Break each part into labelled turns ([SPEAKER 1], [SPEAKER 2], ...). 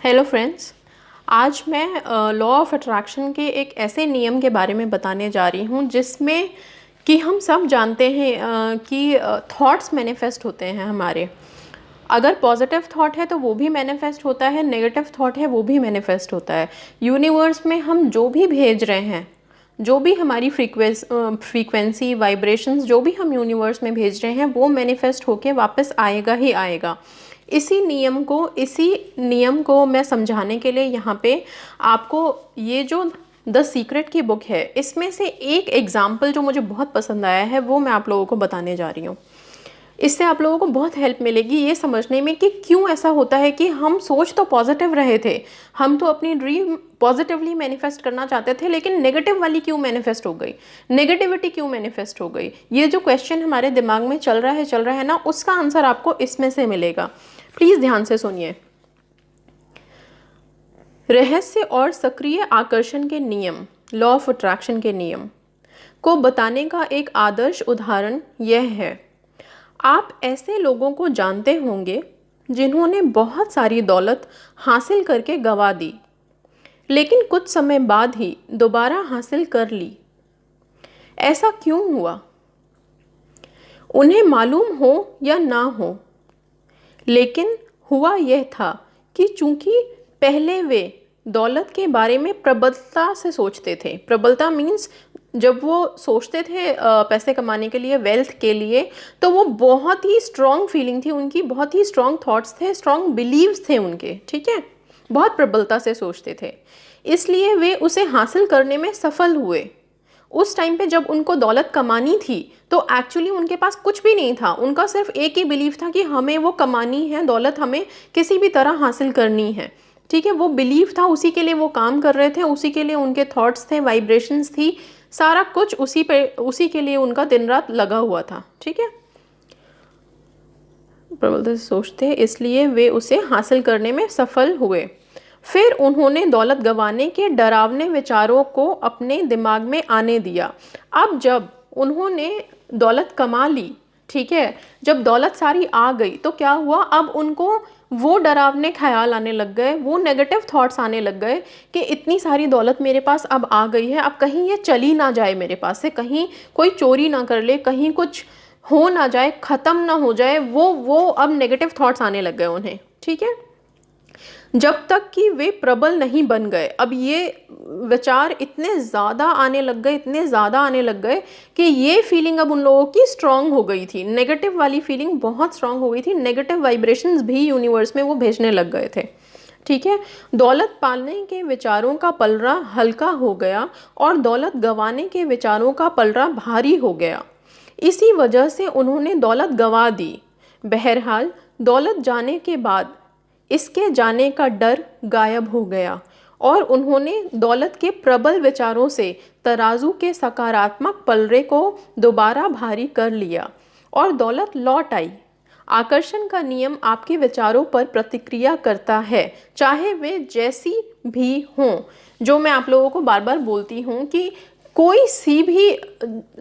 [SPEAKER 1] Hello friends. आज मैं law of attraction के एक ऐसे नियम के बारे में बताने जा रही हूँ जिसमें कि हम सब जानते हैं कि थॉट्स मैनिफेस्ट होते हैं हमारे। अगर पॉजिटिव थॉट है तो वो भी मैनिफेस्ट होता है, नेगेटिव थॉट है वो भी मैनिफेस्ट होता है। यूनिवर्स में हम जो भी भेज रहे हैं, जो भी हमारी फ्रीक्वेंसी वाइब्रेशंस जो भी हम यूनिवर्स में भेज रहे हैं वो मैनिफेस्ट होके वापस आएगा ही आएगा। इसी नियम को मैं समझाने के लिए यहाँ पे आपको ये जो द सीक्रेट की बुक है इसमें से एक एग्जाम्पल जो मुझे बहुत पसंद आया है वो मैं आप लोगों को बताने जा रही हूँ। इससे आप लोगों को बहुत हेल्प मिलेगी ये समझने में कि क्यों ऐसा होता है कि हम सोच तो पॉजिटिव रहे थे, हम तो अपनी ड्रीम पॉजिटिवली मैनिफेस्ट करना चाहते थे, लेकिन नेगेटिव वाली क्यों मैनिफेस्ट हो गई, नेगेटिविटी क्यों मैनिफेस्ट हो गई। ये जो क्वेश्चन हमारे दिमाग में चल रहा है ना, उसका आंसर आपको इसमें से मिलेगा। प्लीज़ ध्यान से सुनिए। रहस्य और सक्रिय आकर्षण के नियम, लॉ ऑफ अट्रैक्शन के नियम को बताने का एक आदर्श उदाहरण यह है। आप ऐसे लोगों को जानते होंगे जिन्होंने बहुत सारी दौलत हासिल करके गंवा दी, लेकिन कुछ समय बाद ही दोबारा हासिल कर ली। ऐसा क्यों हुआ? उन्हें मालूम हो या ना हो, लेकिन हुआ यह था कि चूंकि पहले वे दौलत के बारे में प्रबलता से सोचते थे। प्रबलता मीन्स जब वो सोचते थे पैसे कमाने के लिए, वेल्थ के लिए, तो वो बहुत ही स्ट्रॉन्ग फीलिंग थी उनकी, बहुत ही स्ट्रॉन्ग थॉट्स थे, स्ट्रॉन्ग बिलीव्स थे उनके, ठीक है। बहुत प्रबलता से सोचते थे, इसलिए वे उसे हासिल करने में सफल हुए। उस टाइम पे जब उनको दौलत कमानी थी तो एक्चुअली उनके पास कुछ भी नहीं था, उनका सिर्फ एक ही बिलीव था कि हमें वो कमानी है, दौलत हमें किसी भी तरह हासिल करनी है, ठीक है। वो बिलीव था, उसी के लिए वो काम कर रहे थे, उसी के लिए उनके थॉट्स थे, वाइब्रेशंस थी, सारा कुछ उसी के लिए उनका दिन रात लगा हुआ था, ठीक है। प्रबलता से सोचते इसलिए वे उसे हासिल करने में सफल हुए। फिर उन्होंने दौलत गंवाने के डरावने विचारों को अपने दिमाग में आने दिया। अब जब उन्होंने दौलत कमा ली, ठीक है, जब दौलत सारी आ गई तो क्या हुआ, अब उनको वो डरावने ख्याल आने लग गए, वो नेगेटिव थॉट्स आने लग गए कि इतनी सारी दौलत मेरे पास अब आ गई है, अब कहीं ये चली ना जाए मेरे पास से, कहीं कोई चोरी ना कर ले, कहीं कुछ हो ना जाए, ख़त्म ना हो जाए, वो अब नेगेटिव थॉट्स आने लग गए उन्हें, ठीक है। जब तक कि वे प्रबल नहीं बन गए। अब ये विचार इतने ज़्यादा आने लग गए, इतने ज़्यादा आने लग गए कि ये फीलिंग अब उन लोगों की स्ट्रांग हो गई थी, नेगेटिव वाली फीलिंग बहुत स्ट्रांग हो गई थी, नेगेटिव वाइब्रेशंस भी यूनिवर्स में वो भेजने लग गए थे, ठीक है। दौलत पालने के विचारों का पलड़ा हल्का हो गया और दौलत गंवाने के विचारों का पलड़ा भारी हो गया। इसी वजह से उन्होंने दौलत गंवा दी। बहरहाल दौलत जाने के बाद इसके जाने का डर गायब हो गया और उन्होंने दौलत के प्रबल विचारों से तराजू के सकारात्मक पलड़े को दोबारा भारी कर लिया और दौलत लौट आई। आकर्षण का नियम आपके विचारों पर प्रतिक्रिया करता है, चाहे वे जैसी भी हों। जो मैं आप लोगों को बार बार बोलती हूँ कि कोई सी भी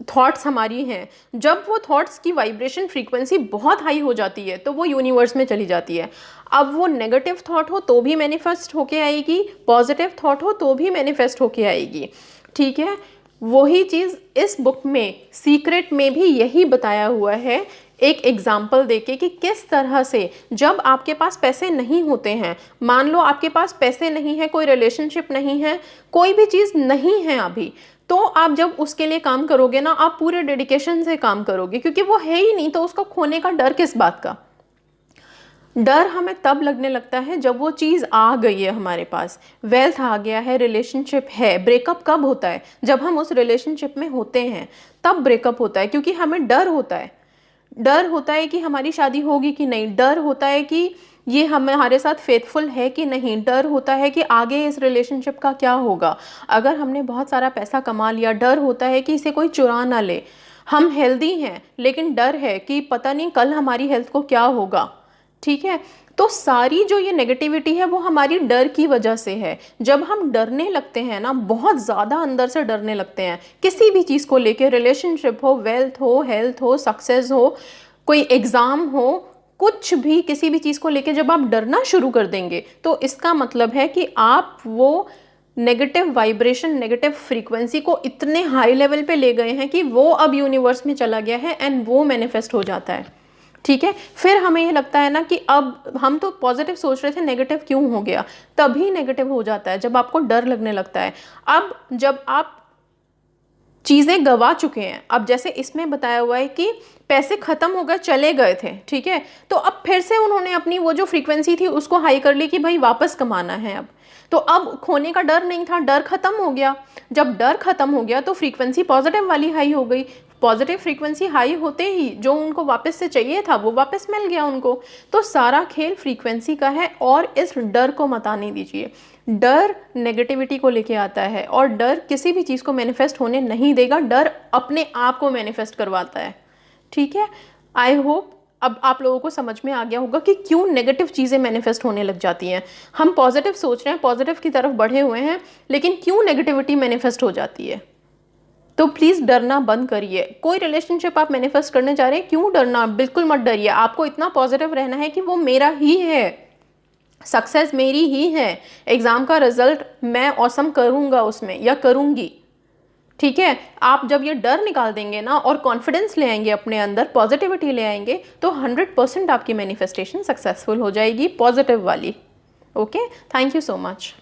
[SPEAKER 1] थॉट्स हमारी हैं, जब वो थॉट्स की वाइब्रेशन फ्रीक्वेंसी बहुत हाई हो जाती है तो वो यूनिवर्स में चली जाती है। अब वो नेगेटिव थॉट हो तो भी मैनिफेस्ट होके आएगी, पॉजिटिव थॉट हो तो भी मैनिफेस्ट होके आएगी, ठीक है। वही चीज़ इस बुक में सीक्रेट में भी यही बताया हुआ है, एक एग्जाम्पल देके कि किस तरह से जब आपके पास पैसे नहीं होते हैं, मान लो आपके पास पैसे नहीं है, कोई रिलेशनशिप नहीं है, कोई भी चीज़ नहीं है अभी, तो आप जब उसके लिए काम करोगे ना, आप पूरे डेडिकेशन से काम करोगे, क्योंकि वो है ही नहीं तो उसको खोने का डर किस बात का। डर हमें तब लगने लगता है जब वो चीज़ आ गई है हमारे पास, वेल्थ आ गया है, रिलेशनशिप है। ब्रेकअप कब होता है? जब हम उस रिलेशनशिप में होते हैं तब ब्रेकअप होता है, क्योंकि हमें डर होता है। डर होता है कि हमारी शादी होगी कि नहीं, डर होता है कि ये हमारे साथ फेथफुल है कि नहीं, डर होता है कि आगे इस रिलेशनशिप का क्या होगा। अगर हमने बहुत सारा पैसा कमा लिया, डर होता है कि इसे कोई चुरा ना ले। हम हेल्दी हैं लेकिन डर है कि पता नहीं कल हमारी हेल्थ को क्या होगा, ठीक है। तो सारी जो ये नेगेटिविटी है वो हमारी डर की वजह से है। जब हम डरने लगते हैं ना, बहुत ज़्यादा अंदर से डरने लगते हैं किसी भी चीज़ को लेके, रिलेशनशिप हो, वेल्थ हो, हेल्थ हो, सक्सेस हो, कोई एग्ज़ाम हो, कुछ भी किसी भी चीज़ को लेके जब आप डरना शुरू कर देंगे तो इसका मतलब है कि आप वो नेगेटिव वाइब्रेशन, नेगेटिव फ्रीक्वेंसी को इतने हाई लेवल पे ले गए हैं कि वो अब यूनिवर्स में चला गया है एंड वो मैनिफेस्ट हो जाता है। ठीक है, फिर हमें ये लगता है ना कि अब हम तो पॉजिटिव सोच रहे थे, नेगेटिव क्यों हो गया, तभी नेगेटिव हो जाता है जब आपको डर लगने लगता है। अब जब आप चीज़ें गवा चुके हैं, अब जैसे इसमें बताया हुआ है कि पैसे ख़त्म हो गए, चले गए थे, ठीक है, तो अब फिर से उन्होंने अपनी वो जो फ्रीक्वेंसी थी उसको हाई कर ली कि भाई वापस कमाना है अब। तो अब खोने का डर नहीं था, डर ख़त्म हो गया। जब डर ख़त्म हो गया तो फ्रीक्वेंसी पॉजिटिव वाली हाई हो गई। पॉजिटिव फ्रीक्वेंसी हाई होते ही जो उनको वापस से चाहिए था वो वापस मिल गया उनको। तो सारा खेल फ्रीक्वेंसी का है और इस डर को मत आने दीजिए। डर नेगेटिविटी को लेके आता है और डर किसी भी चीज़ को मैनिफेस्ट होने नहीं देगा, डर अपने आप को मैनिफेस्ट करवाता है। ठीक है, आई होप अब आप लोगों को समझ में आ गया होगा कि क्यों नेगेटिव चीज़ें मैनिफेस्ट होने लग जाती हैं। हम पॉजिटिव सोच रहे हैं, पॉजिटिव की तरफ बढ़े हुए हैं, लेकिन क्यों नेगेटिविटी मैनिफेस्ट हो जाती है। तो प्लीज़ डरना बंद करिए। कोई रिलेशनशिप आप मैनिफेस्ट करने जा रहे हैं, क्यों डरना, बिल्कुल मत डरिए। आपको इतना पॉजिटिव रहना है कि वो मेरा ही है, सक्सेस मेरी ही है, एग्ज़ाम का रिजल्ट मैं ऑसम करूँगा उसमें या करूँगी। ठीक है, आप जब ये डर निकाल देंगे ना और कॉन्फिडेंस ले आएंगे अपने अंदर, पॉजिटिविटी ले आएंगे, तो 100% आपकी मैनिफेस्टेशन सक्सेसफुल हो जाएगी, पॉजिटिव वाली। Okay, thank you so much.